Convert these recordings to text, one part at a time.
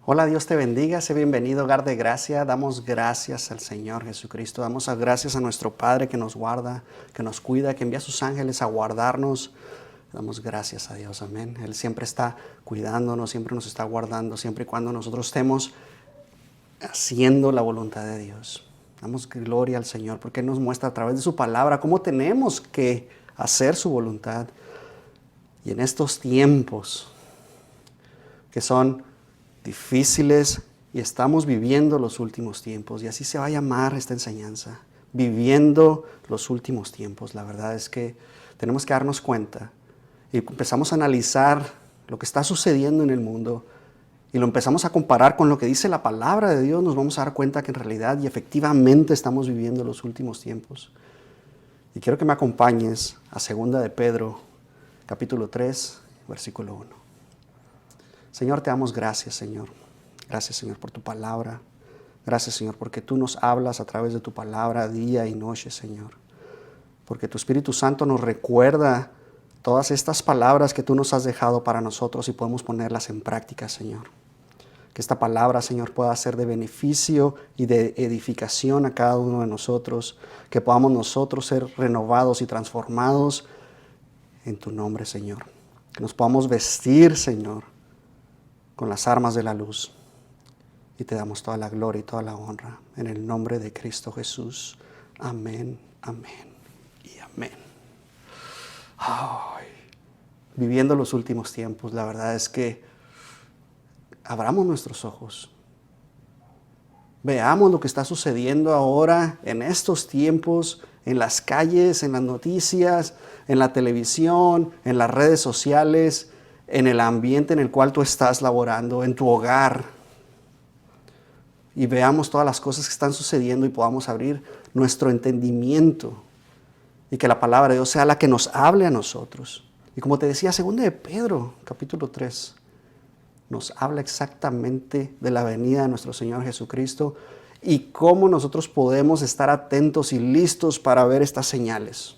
Hola, Dios te bendiga, sé bienvenido, hogar de gracia. Damos gracias al Señor Jesucristo. Damos gracias a nuestro Padre que nos guarda, que nos cuida, que envía a sus ángeles a guardarnos. Damos gracias a Dios, amén. Él siempre está cuidándonos, siempre nos está guardando, siempre y cuando nosotros estemos haciendo la voluntad de Dios. Damos gloria al Señor porque Él nos muestra a través de su palabra cómo tenemos que hacer su voluntad. Y en estos tiempos que son difíciles y estamos viviendo los últimos tiempos, y así se va a llamar esta enseñanza, viviendo los últimos tiempos. La verdad es que tenemos que darnos cuenta y empezamos a analizar lo que está sucediendo en el mundo y lo empezamos a comparar con lo que dice la palabra de Dios. Nos vamos a dar cuenta que en realidad y efectivamente estamos viviendo los últimos tiempos. Y quiero que me acompañes a 2 de Pedro, capítulo 3, versículo 1. Señor, te damos gracias, Señor. Gracias, Señor, por tu palabra. Gracias, Señor, porque tú nos hablas a través de tu palabra día y noche, Señor. Porque tu Espíritu Santo nos recuerda todas estas palabras que tú nos has dejado para nosotros y podemos ponerlas en práctica, Señor. Que esta palabra, Señor, pueda ser de beneficio y de edificación a cada uno de nosotros. Que podamos nosotros ser renovados y transformados en tu nombre, Señor. Que nos podamos vestir, Señor, con las armas de la luz. Y te damos toda la gloria y toda la honra en el nombre de Cristo Jesús. Amén, amén y amén. Ay, viviendo los últimos tiempos, la verdad es que abramos nuestros ojos. Veamos lo que está sucediendo ahora en estos tiempos, en las calles, en las noticias, en la televisión, en las redes sociales, en el ambiente en el cual tú estás laborando, en tu hogar. Y veamos todas las cosas que están sucediendo y podamos abrir nuestro entendimiento. Y que la palabra de Dios sea la que nos hable a nosotros. Y como te decía, 2 de Pedro, capítulo 3, nos habla exactamente de la venida de nuestro Señor Jesucristo y cómo nosotros podemos estar atentos y listos para ver estas señales.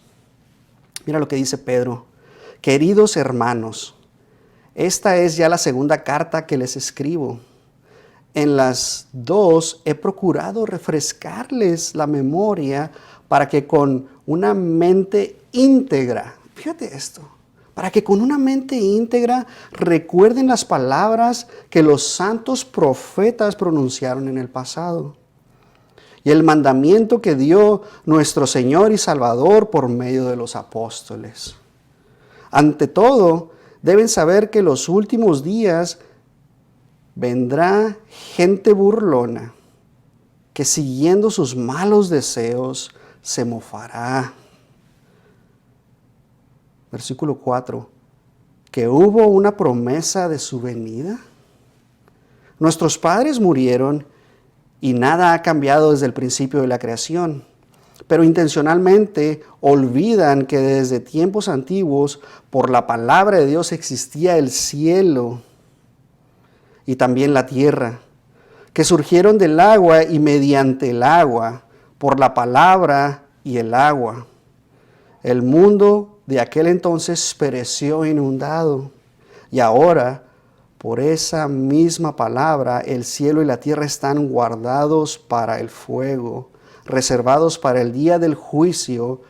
Mira lo que dice Pedro. Queridos hermanos, esta es ya la segunda carta que les escribo. En las dos he procurado refrescarles la memoria para que con una mente íntegra, fíjate esto, para que con una mente íntegra recuerden las palabras que los santos profetas pronunciaron en el pasado y el mandamiento que dio nuestro Señor y Salvador por medio de los apóstoles. Ante todo, deben saber que en los últimos días vendrá gente burlona que siguiendo sus malos deseos se mofará. Versículo 4. Que hubo una promesa de su venida. Nuestros padres murieron y nada ha cambiado desde el principio de la creación. Pero intencionalmente olvidan que desde tiempos antiguos, por la palabra de Dios existía el cielo y también la tierra, que surgieron del agua y mediante el agua, por la palabra y el agua. El mundo de aquel entonces pereció inundado, y ahora, por esa misma palabra, el cielo y la tierra están guardados para el fuego, reservados para el día del juicio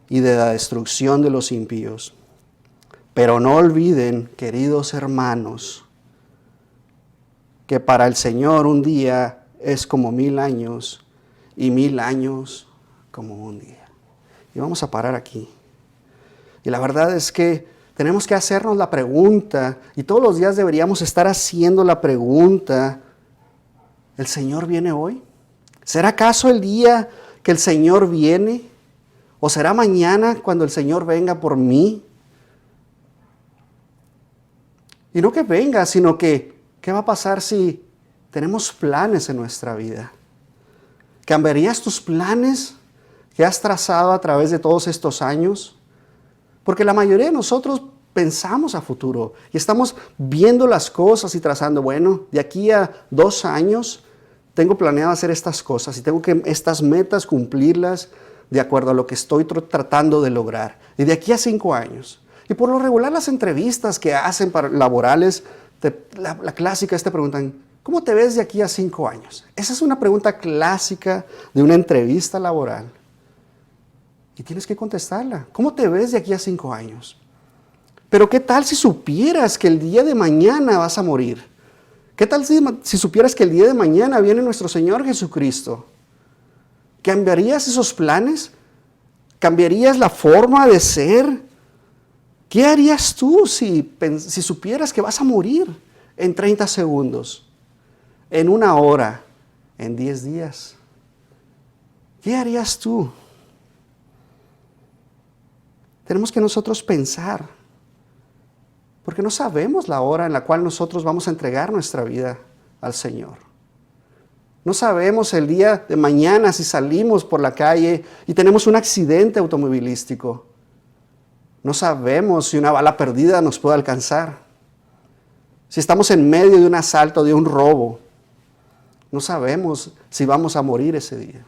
y de la destrucción de los impíos. Pero no olviden, queridos hermanos, que para el Señor un día es como 1000 años y 1000 años como un día. Y vamos a parar aquí. Y la verdad es que tenemos que hacernos la pregunta, y todos los días deberíamos estar haciendo la pregunta, ¿el Señor viene hoy? ¿Será acaso el día que el Señor viene? ¿O será mañana cuando el Señor venga por mí? Y no que venga, sino que, ¿qué va a pasar si tenemos planes en nuestra vida? ¿Cambiarías tus planes que has trazado a través de todos estos años? Porque la mayoría de nosotros pensamos a futuro y estamos viendo las cosas y trazando, bueno, de aquí a 2 años tengo planeado hacer estas cosas y tengo que estas metas cumplirlas de acuerdo a lo que estoy tratando de lograr. Y de aquí a 5 años. Y por lo regular las entrevistas que hacen para laborales, la clásica te preguntan, ¿Cómo te ves de aquí a 5 años? Esa es una pregunta clásica de una entrevista laboral. Y tienes que contestarla. ¿Cómo te ves de aquí a 5 años? Pero ¿qué tal si supieras que el día de mañana vas a morir? ¿Qué tal si supieras que el día de mañana viene nuestro Señor Jesucristo? ¿Cambiarías esos planes? ¿Cambiarías la forma de ser? ¿Qué harías tú si supieras que vas a morir en 30 segundos, en 1 hora, en 10 días? ¿Qué harías tú? Tenemos que nosotros pensar, porque no sabemos la hora en la cual nosotros vamos a entregar nuestra vida al Señor. No sabemos el día de mañana si salimos por la calle y tenemos un accidente automovilístico. No sabemos si una bala perdida nos puede alcanzar. Si estamos en medio de un asalto, de un robo, no sabemos si vamos a morir ese día.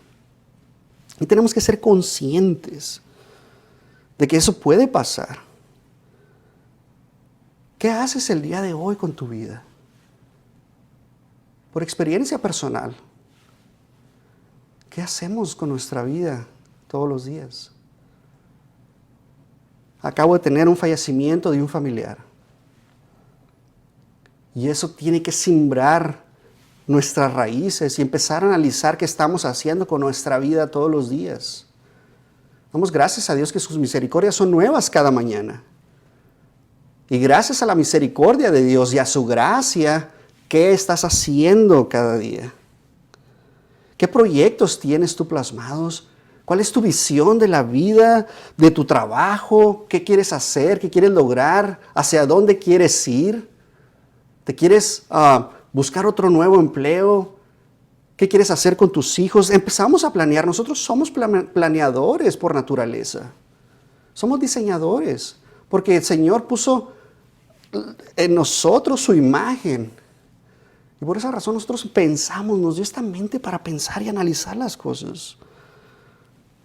Y tenemos que ser conscientes de que eso puede pasar. ¿Qué haces el día de hoy con tu vida? Por experiencia personal, ¿qué hacemos con nuestra vida todos los días? Acabo de tener un fallecimiento de un familiar. Y eso tiene que simbrar nuestras raíces y empezar a analizar qué estamos haciendo con nuestra vida todos los días. Damos gracias a Dios que sus misericordias son nuevas cada mañana. Y gracias a la misericordia de Dios y a su gracia, ¿qué estás haciendo cada día? ¿Qué proyectos tienes tú plasmados? ¿Cuál es tu visión de la vida, de tu trabajo? ¿Qué quieres hacer? ¿Qué quieres lograr? ¿Hacia dónde quieres ir? ¿Te quieres buscar otro nuevo empleo? ¿Qué quieres hacer con tus hijos? Empezamos a planear. Nosotros somos planeadores por naturaleza. Somos diseñadores, porque el Señor puso en nosotros su imagen. Y por esa razón nosotros pensamos, nos dio esta mente para pensar y analizar las cosas.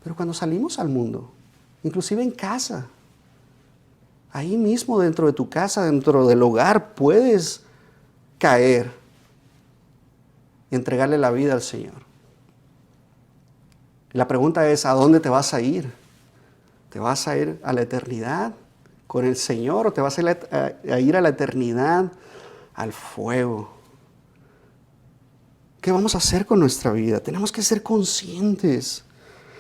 Pero cuando salimos al mundo, inclusive en casa, ahí mismo dentro de tu casa, dentro del hogar, puedes caer y entregarle la vida al Señor. Y la pregunta es, ¿a dónde te vas a ir? ¿Te vas a ir a la eternidad con el Señor o te vas a ir a la eternidad al fuego? ¿Qué vamos a hacer con nuestra vida? Tenemos que ser conscientes.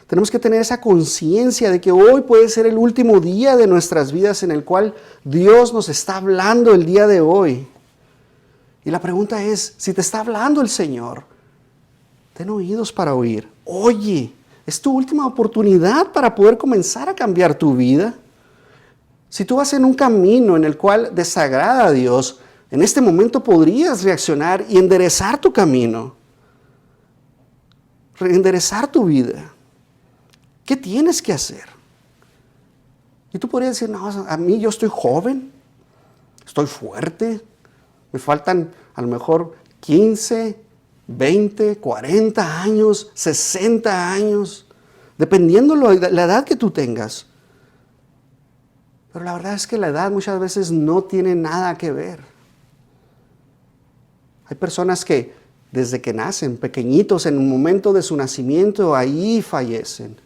Tenemos que tener esa conciencia de que hoy puede ser el último día de nuestras vidas en el cual Dios nos está hablando el día de hoy. Y la pregunta es, si te está hablando el Señor, ten oídos para oír. Oye, es tu última oportunidad para poder comenzar a cambiar tu vida. Si tú vas en un camino en el cual desagrada a Dios, en este momento podrías reaccionar y enderezar tu camino. Enderezar tu vida. ¿Qué tienes que hacer? Y tú podrías decir, no, a mí yo estoy joven, estoy fuerte, me faltan a lo mejor 15, 20, 40 años, 60 años, dependiendo de la edad que tú tengas. Pero la verdad es que la edad muchas veces no tiene nada que ver. Hay personas que desde que nacen, pequeñitos, en el momento de su nacimiento, ahí fallecen.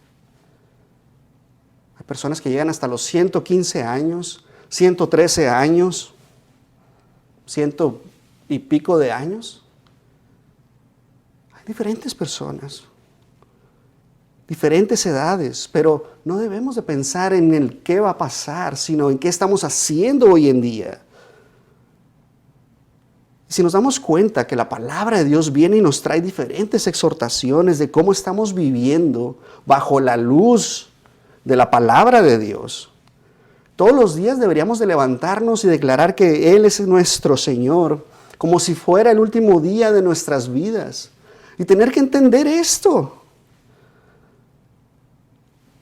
Hay personas que llegan hasta los 115 años, 113 años, 100 y pico de años. Hay diferentes personas, diferentes edades, pero no debemos de pensar en el qué va a pasar, sino en qué estamos haciendo hoy en día. Si nos damos cuenta que la palabra de Dios viene y nos trae diferentes exhortaciones de cómo estamos viviendo bajo la luz de la palabra de Dios, todos los días deberíamos de levantarnos y declarar que Él es nuestro Señor, como si fuera el último día de nuestras vidas. Y tener que entender esto.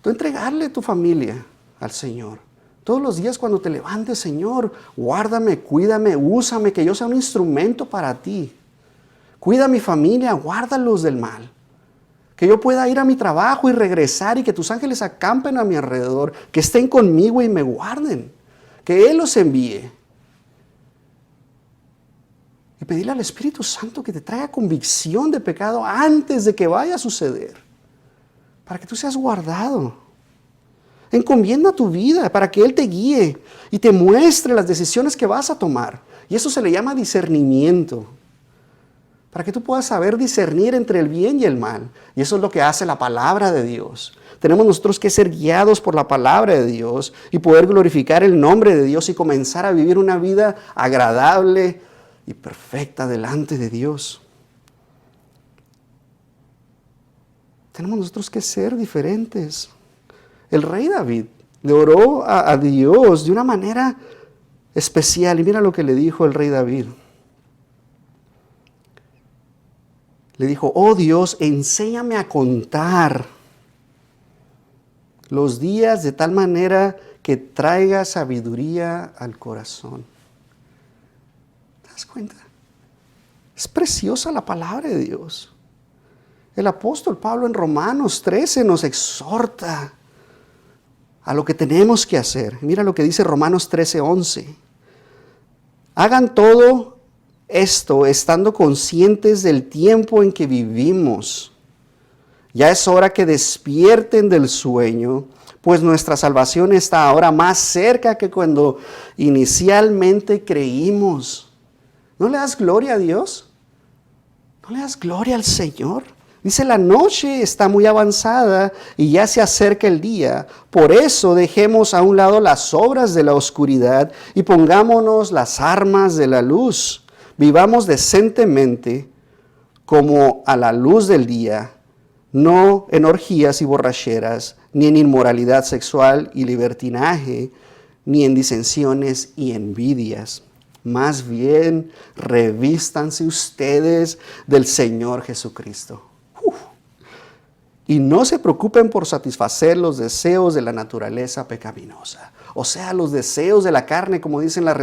Tú entregarle tu familia al Señor. Todos los días cuando te levantes, Señor, guárdame, cuídame, úsame, que yo sea un instrumento para ti. Cuida a mi familia, guárdalos del mal. Que yo pueda ir a mi trabajo y regresar y que tus ángeles acampen a mi alrededor, que estén conmigo y me guarden. Que Él los envíe. Y pedirle al Espíritu Santo que te traiga convicción de pecado antes de que vaya a suceder. Para que tú seas guardado. Encomienda tu vida para que Él te guíe y te muestre las decisiones que vas a tomar. Y eso se le llama discernimiento. Para que tú puedas saber discernir entre el bien y el mal. Y eso es lo que hace la palabra de Dios. Tenemos nosotros que ser guiados por la palabra de Dios y poder glorificar el nombre de Dios y comenzar a vivir una vida agradable y perfecta delante de Dios. Tenemos nosotros que ser diferentes. El rey David le oró a Dios de una manera especial. Y mira lo que le dijo el rey David. Le dijo, oh Dios, enséñame a contar los días de tal manera que traiga sabiduría al corazón. ¿Te das cuenta? Es preciosa la palabra de Dios. El apóstol Pablo en Romanos 13 nos exhorta a lo que tenemos que hacer. Mira lo que dice Romanos 13:11. Hagan todo esto estando conscientes del tiempo en que vivimos. Ya es hora que despierten del sueño, pues nuestra salvación está ahora más cerca que cuando inicialmente creímos. ¿No le das gloria a Dios? ¿No le das gloria al Señor? Dice, la noche está muy avanzada y ya se acerca el día. Por eso dejemos a un lado las obras de la oscuridad y pongámonos las armas de la luz. Vivamos decentemente como a la luz del día, no en orgías y borracheras, ni en inmoralidad sexual y libertinaje, ni en disensiones y envidias. Más bien, revístanse ustedes del Señor Jesucristo. Y no se preocupen por satisfacer los deseos de la naturaleza pecaminosa. O sea, los deseos de la carne, como dice en la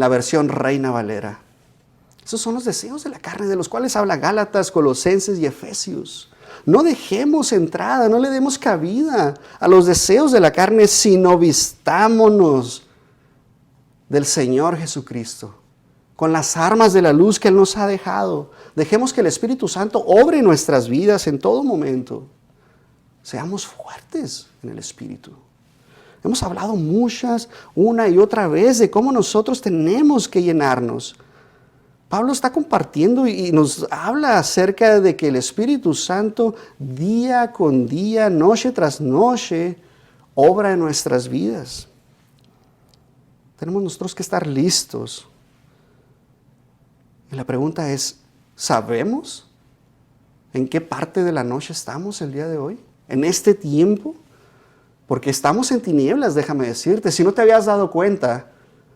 versión Reina Valera. Esos son los deseos de la carne, de los cuales habla Gálatas, Colosenses y Efesios. No dejemos entrada, no le demos cabida a los deseos de la carne, sino vistámonos del Señor Jesucristo, con las armas de la luz que Él nos ha dejado. Dejemos que el Espíritu Santo obre en nuestras vidas en todo momento. Seamos fuertes en el Espíritu. Hemos hablado una y otra vez de cómo nosotros tenemos que llenarnos. Pablo está compartiendo y nos habla acerca de que el Espíritu Santo día con día, noche tras noche, obra en nuestras vidas. Tenemos nosotros que estar listos. Y la pregunta es, ¿sabemos en qué parte de la noche estamos el día de hoy? ¿En este tiempo? Porque estamos en tinieblas, déjame decirte. Si no te habías dado cuenta,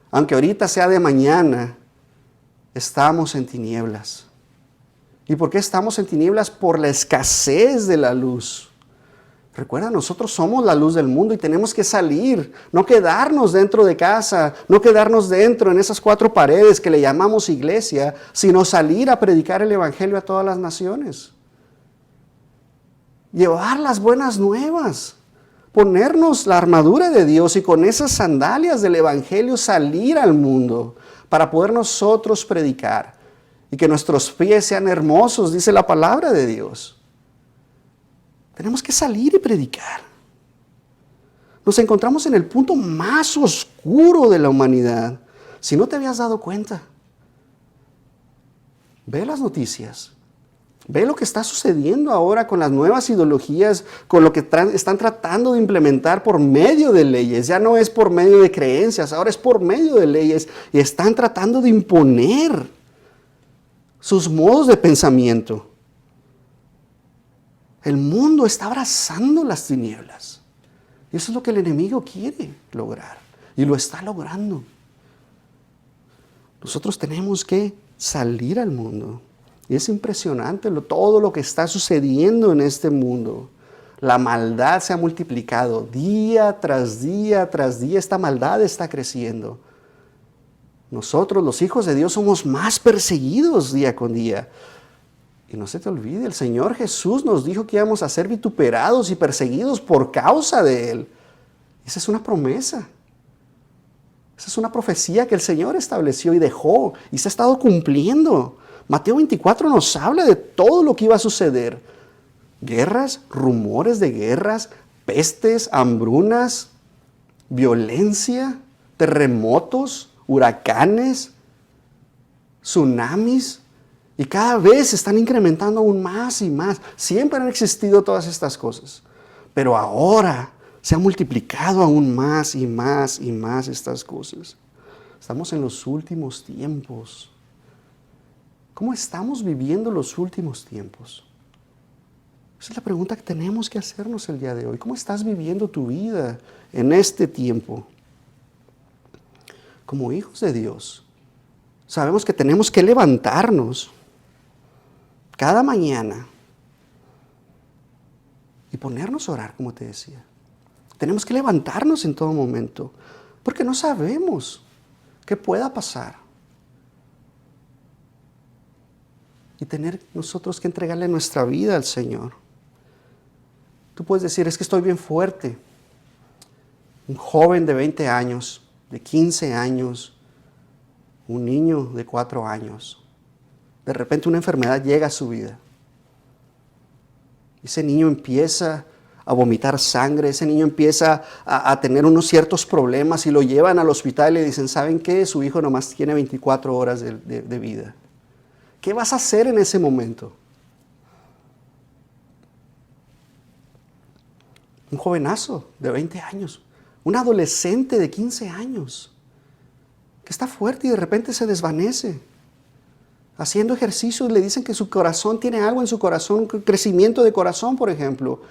aunque ahorita sea de mañana, estamos en tinieblas. ¿Y por qué estamos en tinieblas? Por la escasez de la luz. Recuerda, nosotros somos la luz del mundo y tenemos que salir, no quedarnos dentro de casa, no quedarnos dentro en esas 4 paredes que le llamamos iglesia, sino salir a predicar el Evangelio a todas las naciones. Llevar las buenas nuevas, ponernos la armadura de Dios y con esas sandalias del Evangelio salir al mundo para poder nosotros predicar y que nuestros pies sean hermosos, dice la palabra de Dios. Tenemos que salir y predicar. Nos encontramos en el punto más oscuro de la humanidad. Si no te habías dado cuenta, ve las noticias. Ve lo que está sucediendo ahora con las nuevas ideologías, con lo que están tratando de implementar por medio de leyes. Ya no es por medio de creencias, ahora es por medio de leyes. Y están tratando de imponer sus modos de pensamiento. El mundo está abrazando las tinieblas. Y eso es lo que el enemigo quiere lograr. Y lo está logrando. Nosotros tenemos que salir al mundo. Y es impresionante todo lo que está sucediendo en este mundo. La maldad se ha multiplicado día tras día tras día. Esta maldad está creciendo. Nosotros, los hijos de Dios, somos más perseguidos día con día. Y no se te olvide, el Señor Jesús nos dijo que íbamos a ser vituperados y perseguidos por causa de Él. Esa es una promesa. Esa es una profecía que el Señor estableció y dejó y se ha estado cumpliendo. Mateo 24 nos habla de todo lo que iba a suceder. Guerras, rumores de guerras, pestes, hambrunas, violencia, terremotos, huracanes, tsunamis. Y cada vez se están incrementando aún más y más. Siempre han existido todas estas cosas. Pero ahora se han multiplicado aún más y más y más estas cosas. Estamos en los últimos tiempos. ¿Cómo estamos viviendo los últimos tiempos? Esa es la pregunta que tenemos que hacernos el día de hoy. ¿Cómo estás viviendo tu vida en este tiempo? Como hijos de Dios, sabemos que tenemos que levantarnos cada mañana y ponernos a orar, como te decía. Tenemos que levantarnos en todo momento, porque no sabemos qué pueda pasar. Y tener nosotros que entregarle nuestra vida al Señor. Tú puedes decir, es que estoy bien fuerte. Un joven de 20 años, de 15 años, un niño de 4 años. De repente una enfermedad llega a su vida. Ese niño empieza a vomitar sangre, ese niño empieza a tener unos ciertos problemas y lo llevan al hospital y le dicen, ¿saben qué? Su hijo nomás tiene 24 horas de vida. ¿Qué vas a hacer en ese momento? Un jovenazo de 20 años, un adolescente de 15 años, que está fuerte y de repente se desvanece. Haciendo ejercicios le dicen que su corazón tiene algo en su corazón, un crecimiento de corazón, por ejemplo,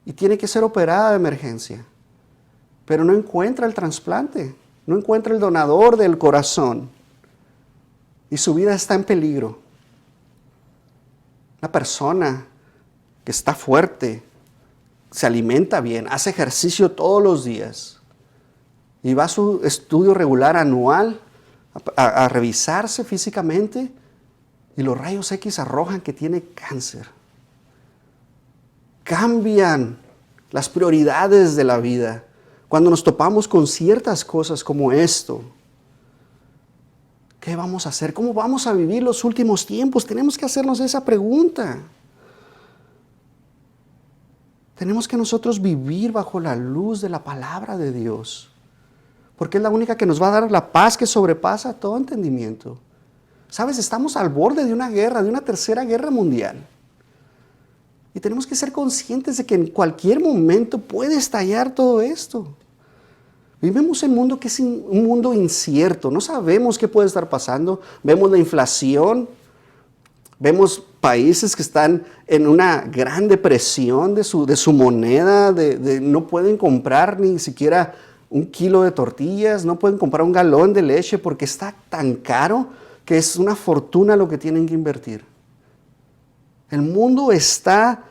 y tiene que ser operada de emergencia. Pero no encuentra el trasplante, no encuentra el donador del corazón. Y su vida está en peligro. Una persona que está fuerte, se alimenta bien, hace ejercicio todos los días y va a su estudio regular anual a revisarse físicamente y los rayos X arrojan que tiene cáncer. Cambian las prioridades de la vida cuando nos topamos con ciertas cosas como esto. ¿Qué vamos a hacer? ¿Cómo vamos a vivir los últimos tiempos? Tenemos que hacernos esa pregunta. Tenemos que nosotros vivir bajo la luz de la palabra de Dios, porque es la única que nos va a dar la paz que sobrepasa todo entendimiento. ¿Sabes? Estamos al borde de una guerra, de una tercera guerra mundial. Y tenemos que ser conscientes de que en cualquier momento puede estallar todo esto. Vivimos en un mundo que es un mundo incierto, no sabemos qué puede estar pasando. Vemos la inflación, vemos países que están en una gran depresión de su moneda, no pueden comprar ni siquiera un kilo de tortillas, no pueden comprar un galón de leche porque está tan caro que es una fortuna lo que tienen que invertir. El mundo está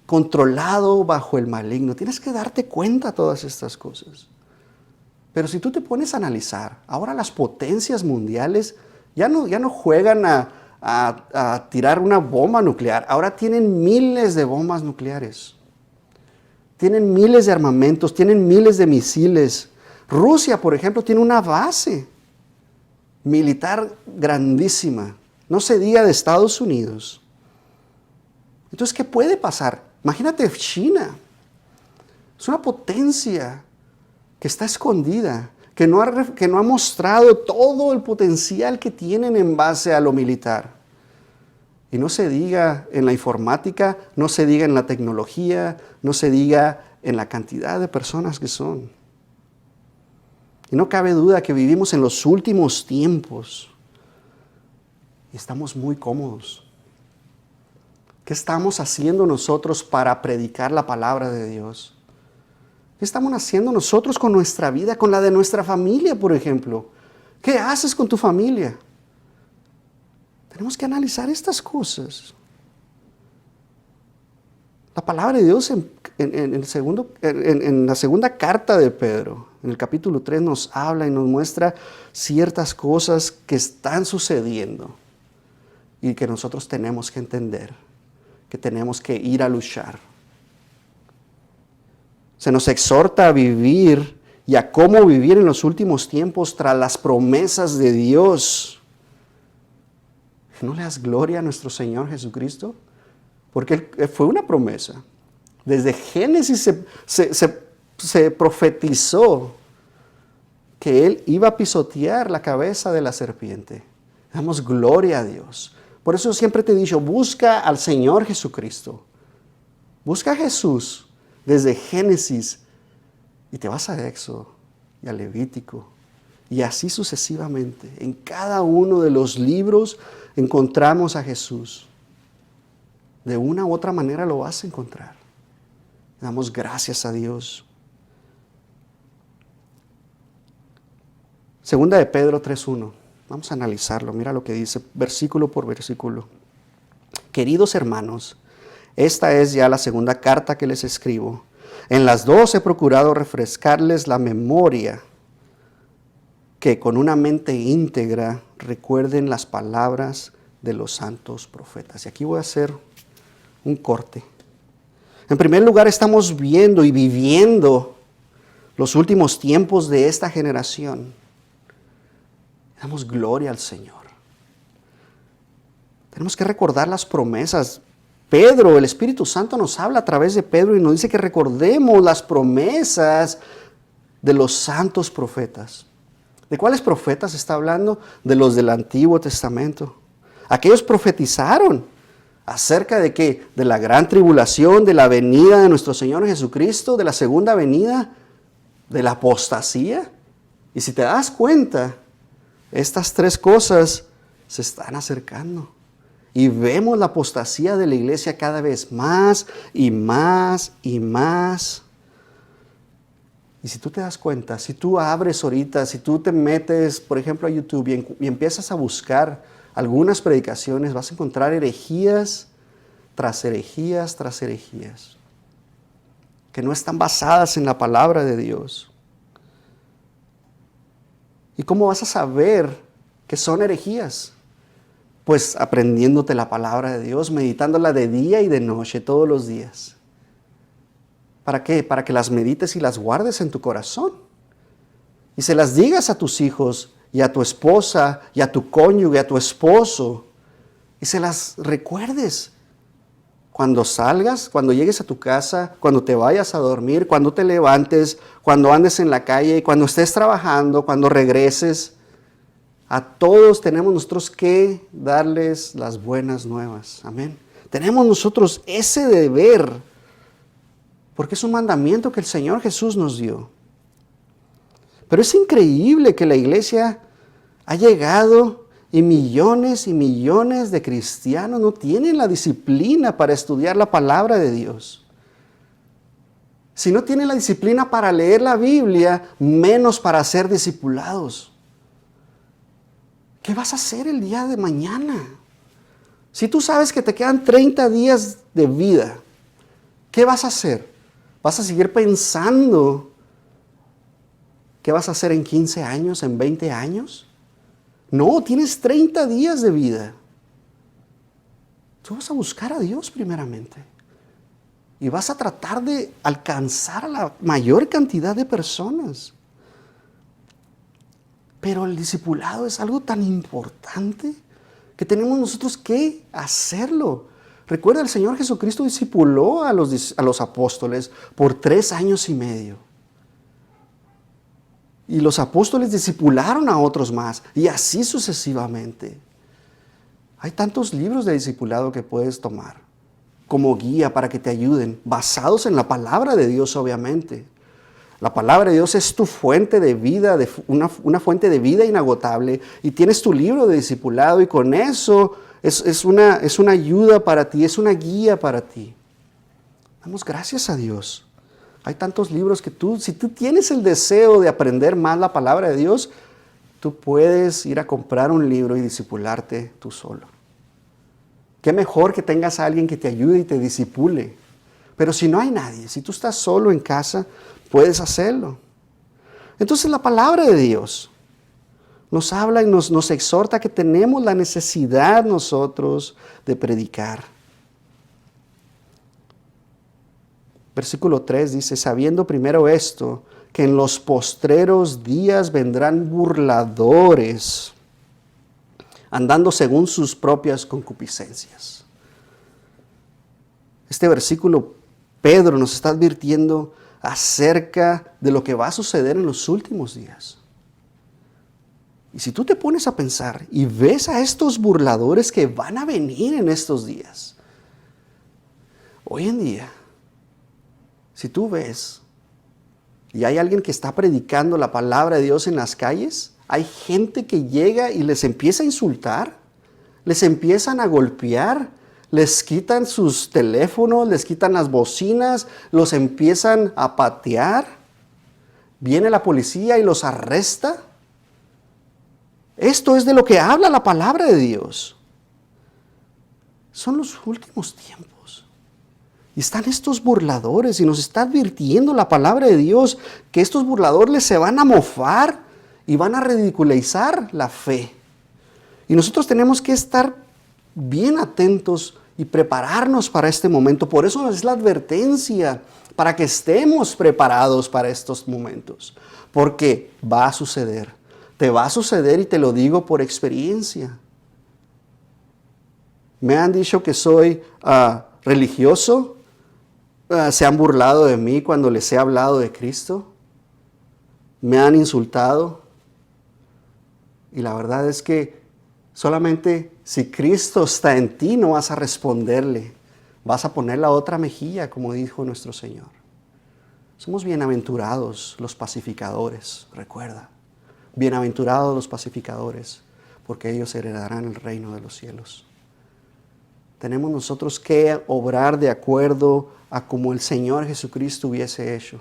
controlado bajo el maligno. Tienes que darte cuenta de todas estas cosas. Pero si tú te pones a analizar, ahora las potencias mundiales ya no juegan a tirar una bomba nuclear. Ahora tienen miles de bombas nucleares. Tienen miles de armamentos, tienen miles de misiles. Rusia, por ejemplo, tiene una base militar grandísima. No se diga de Estados Unidos. Entonces, ¿qué puede pasar? Imagínate China. Es una potencia que está escondida, que no ha mostrado todo el potencial que tienen en base a lo militar. Y no se diga en la informática, no se diga en la tecnología, no se diga en la cantidad de personas que son. Y no cabe duda que vivimos en los últimos tiempos y estamos muy cómodos. ¿Qué estamos haciendo nosotros para predicar la palabra de Dios? ¿Qué estamos haciendo nosotros con nuestra vida, con la de nuestra familia, por ejemplo? ¿Qué haces con tu familia? Tenemos que analizar estas cosas. La palabra de Dios en la segunda carta de Pedro, en el capítulo 3, nos habla y nos muestra ciertas cosas que están sucediendo y que nosotros tenemos que entender, que tenemos que ir a luchar. Se nos exhorta a vivir y a cómo vivir en los últimos tiempos tras las promesas de Dios. ¿No le das gloria a nuestro Señor Jesucristo? Porque fue una promesa. Desde Génesis se profetizó que Él iba a pisotear la cabeza de la serpiente. Damos gloria a Dios. Por eso siempre te he dicho, busca al Señor Jesucristo. Busca a Jesús desde Génesis y te vas a Éxodo y a Levítico y así sucesivamente. En cada uno de los libros encontramos a Jesús. De una u otra manera lo vas a encontrar. Damos gracias a Dios. Segunda de Pedro 3:1. Vamos a analizarlo. Mira lo que dice, versículo por versículo. Queridos hermanos, esta es ya la segunda carta que les escribo. En las dos he procurado refrescarles la memoria, que con una mente íntegra recuerden las palabras de los santos profetas. Y aquí voy a hacer un corte. En primer lugar, estamos viendo y viviendo los últimos tiempos de esta generación. Damos gloria al Señor. Tenemos que recordar las promesas. Pedro, el Espíritu Santo nos habla a través de Pedro y nos dice que recordemos las promesas de los santos profetas. ¿De cuáles profetas está hablando? De los del Antiguo Testamento. Aquellos profetizaron acerca de qué? De la gran tribulación, de la venida de nuestro Señor Jesucristo, de la segunda venida, de la apostasía. Y si te das cuenta, estas tres cosas se están acercando. Y vemos la apostasía de la iglesia cada vez más y más y más. Y si tú te das cuenta, si tú abres ahorita, si tú te metes, por ejemplo, a YouTube y empiezas a buscar algunas predicaciones, vas a encontrar herejías tras herejías tras herejías, que no están basadas en la palabra de Dios. ¿Y cómo vas a saber que son herejías? Pues aprendiéndote la palabra de Dios, meditándola de día y de noche, todos los días. ¿Para qué? Para que las medites y las guardes en tu corazón. Y se las digas a tus hijos y a tu esposa y a tu cónyuge, a tu esposo. Y se las recuerdes. Cuando salgas, cuando llegues a tu casa, cuando te vayas a dormir, cuando te levantes, cuando andes en la calle, cuando estés trabajando, cuando regreses. A todos tenemos nosotros que darles las buenas nuevas. Amén. Tenemos nosotros ese deber, porque es un mandamiento que el Señor Jesús nos dio. Pero es increíble que la iglesia ha llegado y millones de cristianos no tienen la disciplina para estudiar la palabra de Dios. Si no tienen la disciplina para leer la Biblia, menos para ser discipulados. ¿Qué vas a hacer el día de mañana? Si tú sabes que te quedan 30 días de vida, ¿qué vas a hacer? ¿Vas a seguir pensando qué vas a hacer en 15 años, en 20 años? No, tienes 30 días de vida. Tú vas a buscar a Dios primeramente. Y vas a tratar de alcanzar a la mayor cantidad de personas. Pero el discipulado es algo tan importante que tenemos nosotros que hacerlo. Recuerda, el Señor Jesucristo discipuló a los apóstoles por 3 años y medio. Y los apóstoles discipularon a otros más, y así sucesivamente. Hay tantos libros de discipulado que puedes tomar como guía para que te ayuden, basados en la palabra de Dios, obviamente. La palabra de Dios es tu fuente de vida, una fuente de vida inagotable, y tienes tu libro de discipulado, y con eso es una ayuda para ti, es una guía para ti. Damos gracias a Dios. Hay tantos libros que si tú tienes el deseo de aprender más la palabra de Dios, tú puedes ir a comprar un libro y discipularte tú solo. Qué mejor que tengas a alguien que te ayude y te discipule. Pero si no hay nadie, si tú estás solo en casa, puedes hacerlo. Entonces la palabra de Dios nos habla y nos exhorta que tenemos la necesidad nosotros de predicar. Versículo 3 dice, sabiendo primero esto, que en los postreros días vendrán burladores, andando según sus propias concupiscencias. Este versículo, Pedro nos está advirtiendo acerca de lo que va a suceder en los últimos días. Y si tú te pones a pensar y ves a estos burladores que van a venir en estos días, hoy en día, si tú ves y hay alguien que está predicando la palabra de Dios en las calles, hay gente que llega y les empieza a insultar, les empiezan a golpear, les quitan sus teléfonos, les quitan las bocinas, los empiezan a patear. Viene la policía y los arresta. Esto es de lo que habla la palabra de Dios. Son los últimos tiempos. Y están estos burladores y nos está advirtiendo la palabra de Dios que estos burladores se van a mofar y van a ridiculizar la fe. Y nosotros tenemos que estar bien atentos y prepararnos para este momento. Por eso es la advertencia, para que estemos preparados para estos momentos. Porque va a suceder. Te va a suceder y te lo digo por experiencia. Me han dicho que soy religioso. Se han burlado de mí cuando les he hablado de Cristo. Me han insultado. Y la verdad es que solamente si Cristo está en ti, no vas a responderle. Vas a poner la otra mejilla, como dijo nuestro Señor. Somos bienaventurados los pacificadores, recuerda. Bienaventurados los pacificadores, porque ellos heredarán el reino de los cielos. Tenemos nosotros que obrar de acuerdo a como el Señor Jesucristo hubiese hecho.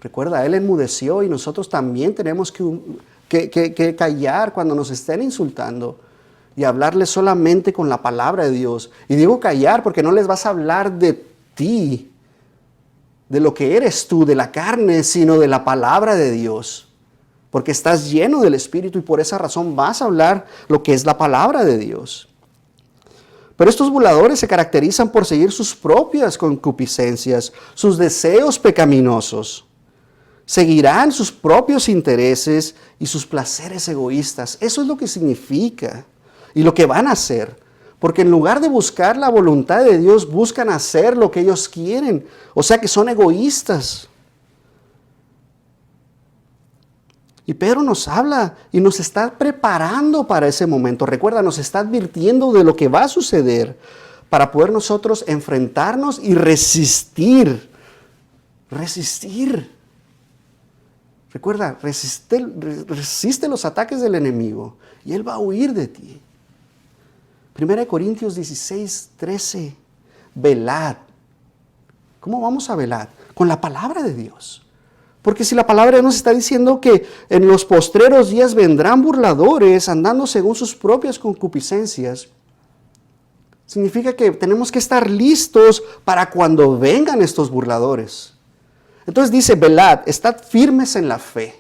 Recuerda, Él enmudeció y nosotros también tenemos que callar cuando nos estén insultando y hablarles solamente con la palabra de Dios. Y digo callar porque no les vas a hablar de ti, de lo que eres tú, de la carne, sino de la palabra de Dios. Porque estás lleno del Espíritu y por esa razón vas a hablar lo que es la palabra de Dios. Pero estos burladores se caracterizan por seguir sus propias concupiscencias, sus deseos pecaminosos. Seguirán sus propios intereses y sus placeres egoístas. Eso es lo que significa y lo que van a hacer. Porque en lugar de buscar la voluntad de Dios, buscan hacer lo que ellos quieren. O sea que son egoístas. Y Pedro nos habla y nos está preparando para ese momento. Recuerda, nos está advirtiendo de lo que va a suceder para poder nosotros enfrentarnos y resistir. Resistir. Recuerda, resiste los ataques del enemigo y él va a huir de ti. 1 Corintios 16:13. Velad. ¿Cómo vamos a velar? Con la palabra de Dios. Porque si la palabra nos está diciendo que en los postreros días vendrán burladores andando según sus propias concupiscencias, significa que tenemos que estar listos para cuando vengan estos burladores. Entonces dice, velad, estad firmes en la fe,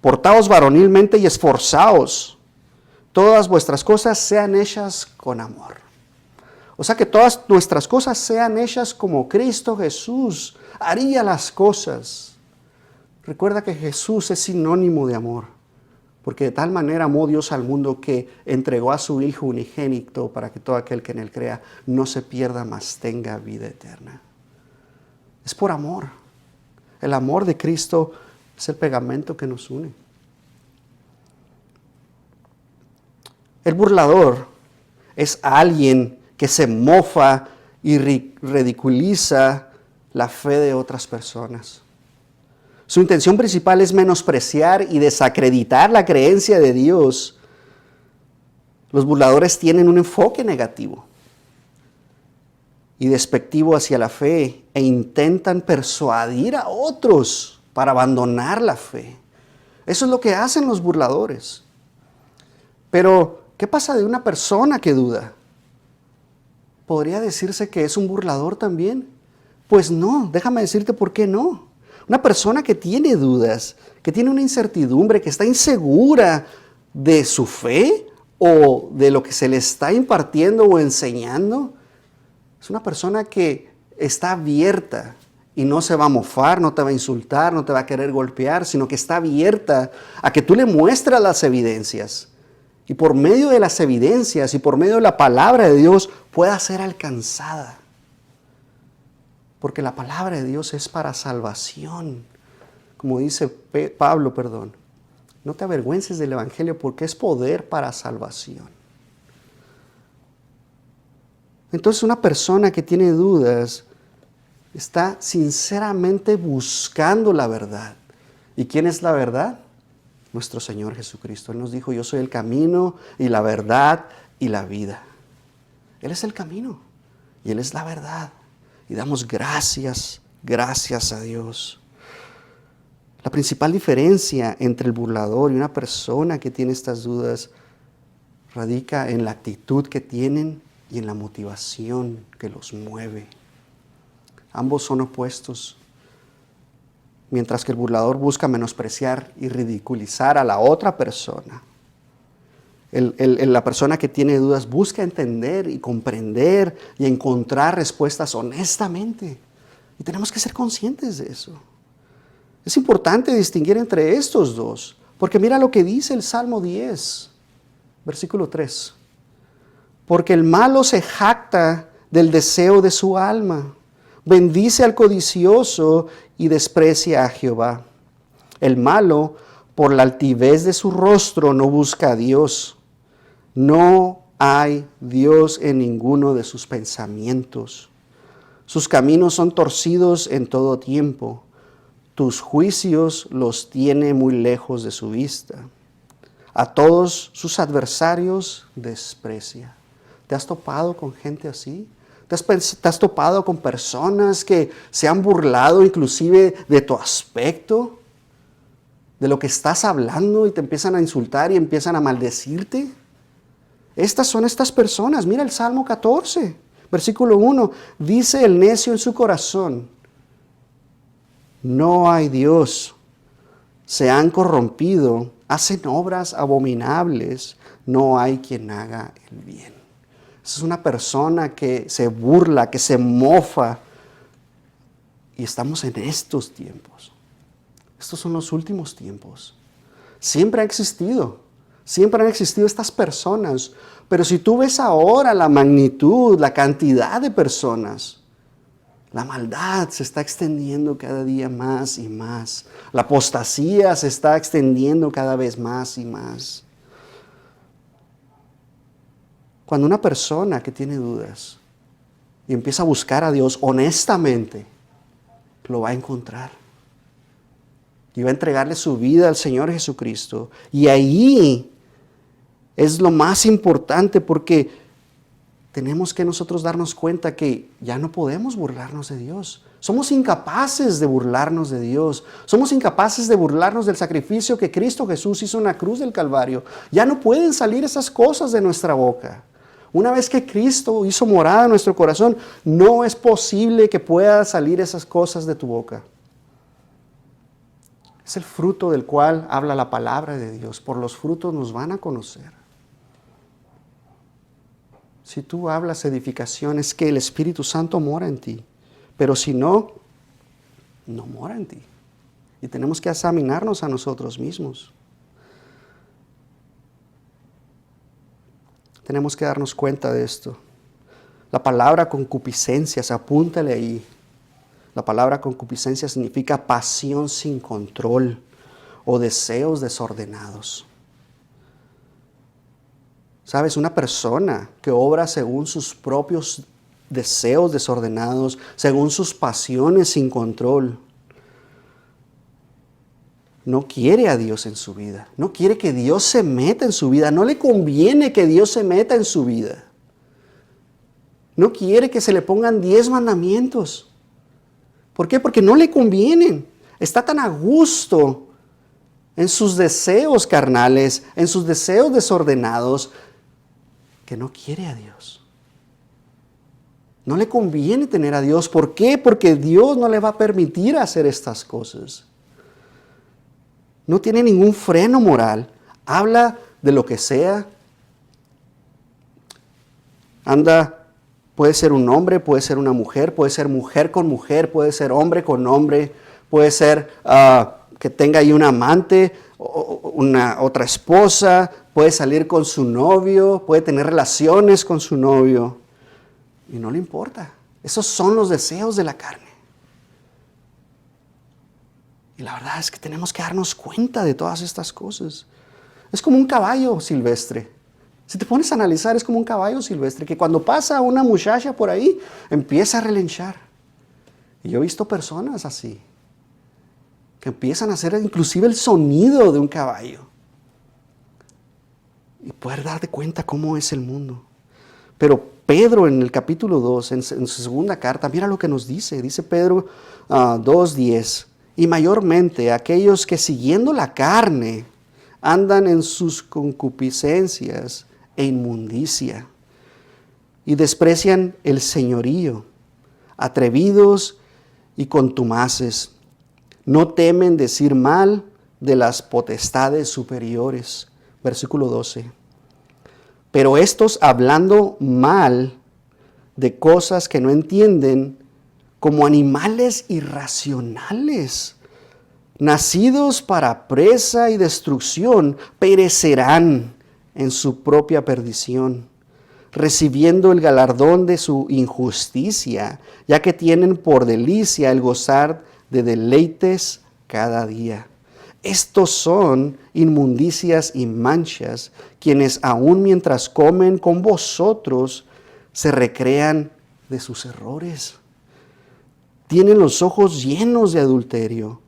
portaos varonilmente y esforzaos, todas vuestras cosas sean hechas con amor. O sea que todas nuestras cosas sean hechas como Cristo Jesús haría las cosas. Recuerda que Jesús es sinónimo de amor, porque de tal manera amó Dios al mundo que entregó a su Hijo unigénito para que todo aquel que en él crea no se pierda, mas tenga vida eterna. Es por amor. El amor de Cristo es el pegamento que nos une. El burlador es alguien que se mofa y ridiculiza la fe de otras personas. Su intención principal es menospreciar y desacreditar la creencia de Dios. Los burladores tienen un enfoque negativo y despectivo hacia la fe e intentan persuadir a otros para abandonar la fe. Eso es lo que hacen los burladores. Pero, ¿qué pasa de una persona que duda? ¿Podría decirse que es un burlador también? Pues no, déjame decirte por qué no. Una persona que tiene dudas, que tiene una incertidumbre, que está insegura de su fe o de lo que se le está impartiendo o enseñando, es una persona que está abierta Y no se va a mofar, no te va a insultar, no te va a querer golpear, sino que está abierta a que tú le muestres las evidencias. Y por medio de las evidencias y por medio de la palabra de Dios pueda ser alcanzada. Porque la palabra de Dios es para salvación. Como dice Pablo, no te avergüences del evangelio porque es poder para salvación. Entonces una persona que tiene dudas está sinceramente buscando la verdad. ¿Y quién es la verdad? Nuestro Señor Jesucristo. Él nos dijo, yo soy el camino y la verdad y la vida. Él es el camino y Él es la verdad. Y damos gracias a Dios. La principal diferencia entre el burlador y una persona que tiene estas dudas radica en la actitud que tienen y en la motivación que los mueve. Ambos son opuestos. Mientras que el burlador busca menospreciar y ridiculizar a la otra persona, la persona que tiene dudas busca entender y comprender y encontrar respuestas honestamente. Y tenemos que ser conscientes de eso. Es importante distinguir entre estos dos, porque mira lo que dice el Salmo 10, versículo 3. Porque el malo se jacta del deseo de su alma, bendice al codicioso y desprecia a Jehová. El malo, por la altivez de su rostro, no busca a Dios. No hay Dios en ninguno de sus pensamientos. Sus caminos son torcidos en todo tiempo. Tus juicios los tiene muy lejos de su vista. A todos sus adversarios desprecia. ¿Te has topado con gente así? ¿Te has topado con personas que se han burlado inclusive de tu aspecto? ¿De lo que estás hablando y te empiezan a insultar y empiezan a maldecirte? Estas son estas personas. Mira el Salmo 14, versículo 1. Dice el necio en su corazón, no hay Dios. Se han corrompido, hacen obras abominables, no hay quien haga el bien. Es una persona que se burla, que se mofa. Y estamos en estos tiempos. Estos son los últimos tiempos. Siempre han existido estas personas. Pero si tú ves ahora la magnitud, la cantidad de personas, la maldad se está extendiendo cada día más y más. La apostasía se está extendiendo cada vez más y más. Cuando una persona que tiene dudas y empieza a buscar a Dios honestamente, lo va a encontrar. Y va a entregarle su vida al Señor Jesucristo. Y ahí es lo más importante porque tenemos que nosotros darnos cuenta que ya no podemos burlarnos de Dios. Somos incapaces de burlarnos de Dios. Somos incapaces de burlarnos del sacrificio que Cristo Jesús hizo en la cruz del Calvario. Ya no pueden salir esas cosas de nuestra boca. Una vez que Cristo hizo morada en nuestro corazón, no es posible que puedan salir esas cosas de tu boca. Es el fruto del cual habla la palabra de Dios. Por los frutos nos van a conocer. Si tú hablas edificación, es que el Espíritu Santo mora en ti. Pero si no, no mora en ti. Y tenemos que examinarnos a nosotros mismos. Tenemos que darnos cuenta de esto. La palabra concupiscencias, apúntale ahí. La palabra concupiscencia significa pasión sin control o deseos desordenados. ¿Sabes? Una persona que obra según sus propios deseos desordenados, según sus pasiones sin control, no quiere a Dios en su vida. No quiere que Dios se meta en su vida. No le conviene que Dios se meta en su vida. No quiere que se le pongan 10 mandamientos. ¿Por qué? Porque no le convienen. Está tan a gusto en sus deseos carnales, en sus deseos desordenados, que no quiere a Dios. No le conviene tener a Dios. ¿Por qué? Porque Dios no le va a permitir hacer estas cosas. No tiene ningún freno moral. Habla de lo que sea. Anda Puede ser un hombre, puede ser una mujer, puede ser mujer con mujer, puede ser hombre con hombre, puede ser que tenga ahí un amante, una otra esposa, puede salir con su novio, puede tener relaciones con su novio. Y no le importa. Esos son los deseos de la carne. Y la verdad es que tenemos que darnos cuenta de todas estas cosas. Es como un caballo silvestre. Si te pones a analizar, es como un caballo silvestre que cuando pasa una muchacha por ahí, empieza a relinchar. Y yo he visto personas así, que empiezan a hacer inclusive el sonido de un caballo. Y poder darte cuenta cómo es el mundo. Pero Pedro en el capítulo 2, en su segunda carta, mira lo que nos dice. Dice Pedro 2:10. Y mayormente aquellos que siguiendo la carne andan en sus concupiscencias e inmundicia y desprecian el señorío, atrevidos y contumaces. No temen decir mal de las potestades superiores. Versículo 12. Pero estos hablando mal de cosas que no entienden, como animales irracionales, nacidos para presa y destrucción, perecerán en su propia perdición, recibiendo el galardón de su injusticia, ya que tienen por delicia el gozar de deleites cada día. Estos son inmundicias y manchas, quienes aun mientras comen con vosotros, se recrean de sus errores. Tienen los ojos llenos de adulterio,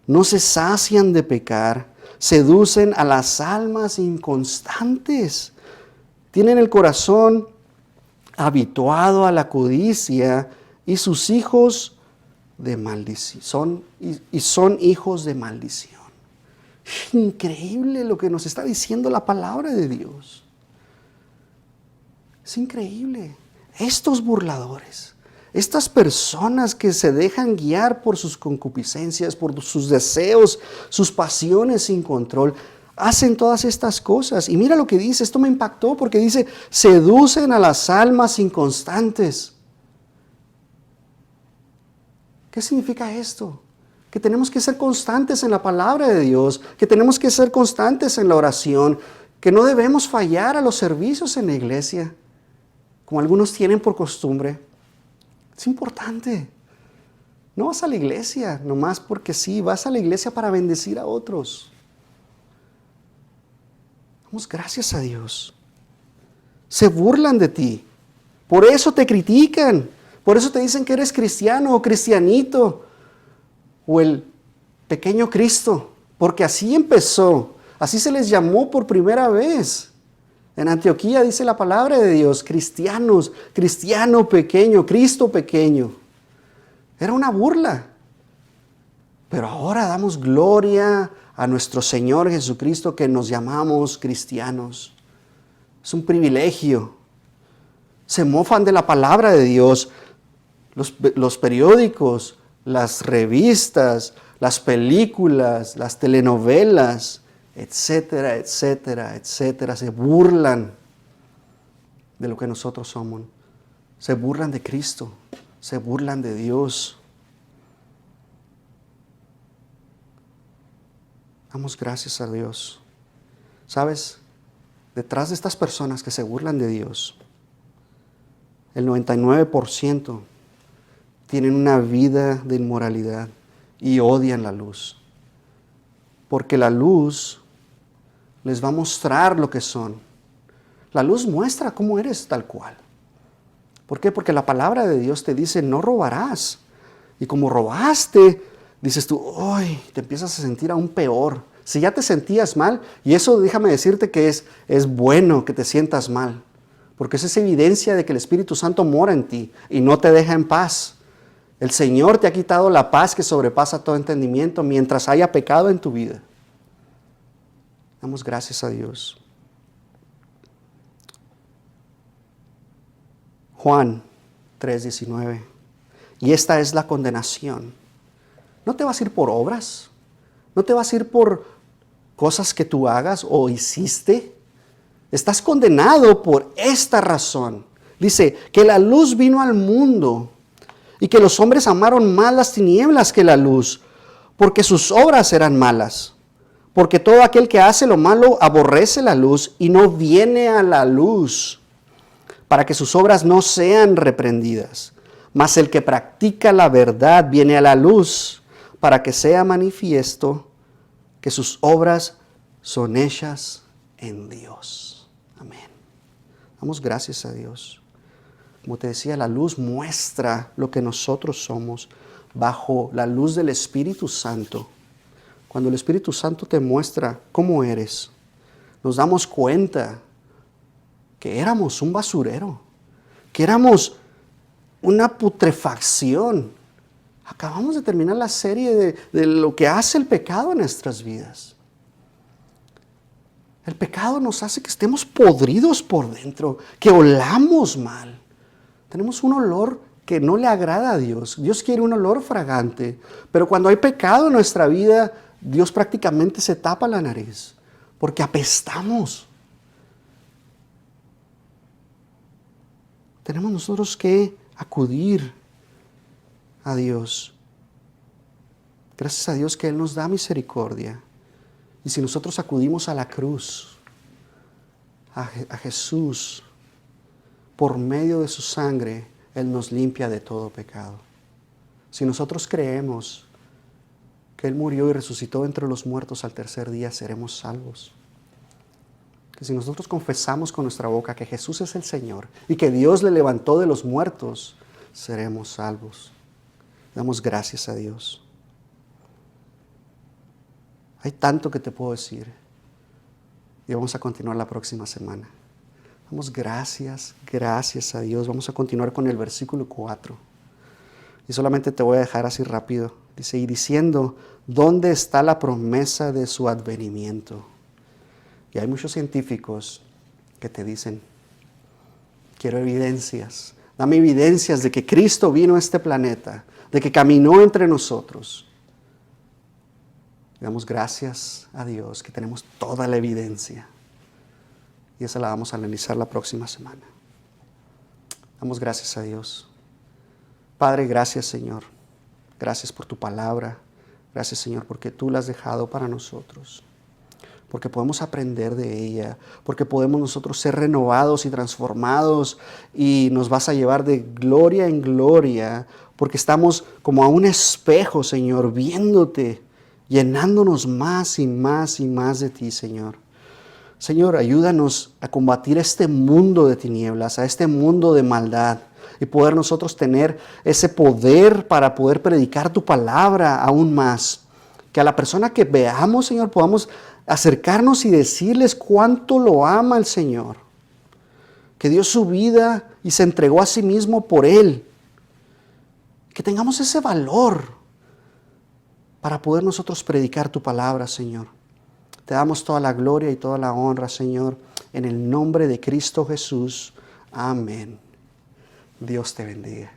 no se sacian de pecar, seducen a las almas inconstantes, tienen el corazón habituado a la codicia y sus hijos de maldición, son hijos de maldición. Increíble lo que nos está diciendo la palabra de Dios. Es increíble. Estos burladores, estas personas que se dejan guiar por sus concupiscencias, por sus deseos, sus pasiones sin control, hacen todas estas cosas. Y mira lo que dice, esto me impactó porque dice, seducen a las almas inconstantes. ¿Qué significa esto? Que tenemos que ser constantes en la palabra de Dios, que tenemos que ser constantes en la oración, que no debemos fallar a los servicios en la iglesia, como algunos tienen por costumbre. Es importante. No vas a la iglesia nomás porque sí, vas a la iglesia para bendecir a otros. Damos gracias a Dios. Se burlan de ti. Por eso te critican. Por eso te dicen que eres cristiano o cristianito. O el pequeño Cristo. Porque así empezó. Así se les llamó por primera vez. En Antioquía dice la palabra de Dios, cristianos, cristiano pequeño, Cristo pequeño. Era una burla. Pero ahora damos gloria a nuestro Señor Jesucristo que nos llamamos cristianos. Es un privilegio. Se mofan de la palabra de Dios. Los periódicos, las revistas, las películas, las telenovelas, etcétera, etcétera, etcétera, se burlan de lo que nosotros somos. Se burlan de Cristo, se burlan de Dios. Damos gracias a Dios. ¿Sabes? Detrás de estas personas que se burlan de Dios, el 99% tienen una vida de inmoralidad y odian la luz. Porque la luz les va a mostrar lo que son. La luz muestra cómo eres tal cual. ¿Por qué? Porque la palabra de Dios te dice, no robarás. Y como robaste, dices tú, ¡ay! Te empiezas a sentir aún peor. Si ya te sentías mal, y eso déjame decirte que es bueno que te sientas mal. Porque eso es evidencia de que el Espíritu Santo mora en ti y no te deja en paz. El Señor te ha quitado la paz que sobrepasa todo entendimiento mientras haya pecado en tu vida. Damos gracias a Dios. Juan 3:19. Y esta es la condenación. No te vas a ir por obras. No te vas a ir por cosas que tú hagas o hiciste. Estás condenado por esta razón. Dice que la luz vino al mundo y que los hombres amaron más las tinieblas que la luz, porque sus obras eran malas. Porque todo aquel que hace lo malo aborrece la luz y no viene a la luz, para que sus obras no sean reprendidas. Mas el que practica la verdad viene a la luz, para que sea manifiesto que sus obras son hechas en Dios. Amén. Damos gracias a Dios. Como te decía, la luz muestra lo que nosotros somos bajo la luz del Espíritu Santo. Cuando el Espíritu Santo te muestra cómo eres, nos damos cuenta que éramos un basurero, que éramos una putrefacción. Acabamos de terminar la serie de lo que hace el pecado en nuestras vidas. El pecado nos hace que estemos podridos por dentro, que olamos mal. Tenemos un olor que no le agrada a Dios. Dios quiere un olor fragante, pero cuando hay pecado en nuestra vida, Dios prácticamente se tapa la nariz, porque apestamos. Tenemos nosotros que acudir a Dios. Gracias a Dios que Él nos da misericordia. Y si nosotros acudimos a la cruz, a Jesús, por medio de su sangre, Él nos limpia de todo pecado. Si nosotros creemos que Él murió y resucitó entre los muertos al tercer día, seremos salvos. Que si nosotros confesamos con nuestra boca que Jesús es el Señor y que Dios le levantó de los muertos, seremos salvos. Damos gracias a Dios. Hay tanto que te puedo decir y vamos a continuar la próxima semana. Damos gracias a Dios. Vamos a continuar con el versículo 4. Y solamente te voy a dejar así rápido. Dice, y diciendo, ¿dónde está la promesa de su advenimiento? Y hay muchos científicos que te dicen, quiero evidencias. Dame evidencias de que Cristo vino a este planeta, de que caminó entre nosotros. Y damos gracias a Dios que tenemos toda la evidencia. Y esa la vamos a analizar la próxima semana. Damos gracias a Dios. Padre, gracias Señor. Gracias por tu palabra. Gracias Señor porque tú la has dejado para nosotros. Porque podemos aprender de ella. Porque podemos nosotros ser renovados y transformados. Y nos vas a llevar de gloria en gloria. Porque estamos como a un espejo, Señor, viéndote. Llenándonos más y más y más de ti, Señor. Señor, ayúdanos a combatir este mundo de tinieblas, a este mundo de maldad. Y poder nosotros tener ese poder para poder predicar tu palabra aún más. Que a la persona que veamos, Señor, podamos acercarnos y decirles cuánto lo ama el Señor. Que dio su vida y se entregó a sí mismo por Él. Que tengamos ese valor para poder nosotros predicar tu palabra, Señor. Te damos toda la gloria y toda la honra, Señor, en el nombre de Cristo Jesús. Amén. Dios te bendiga.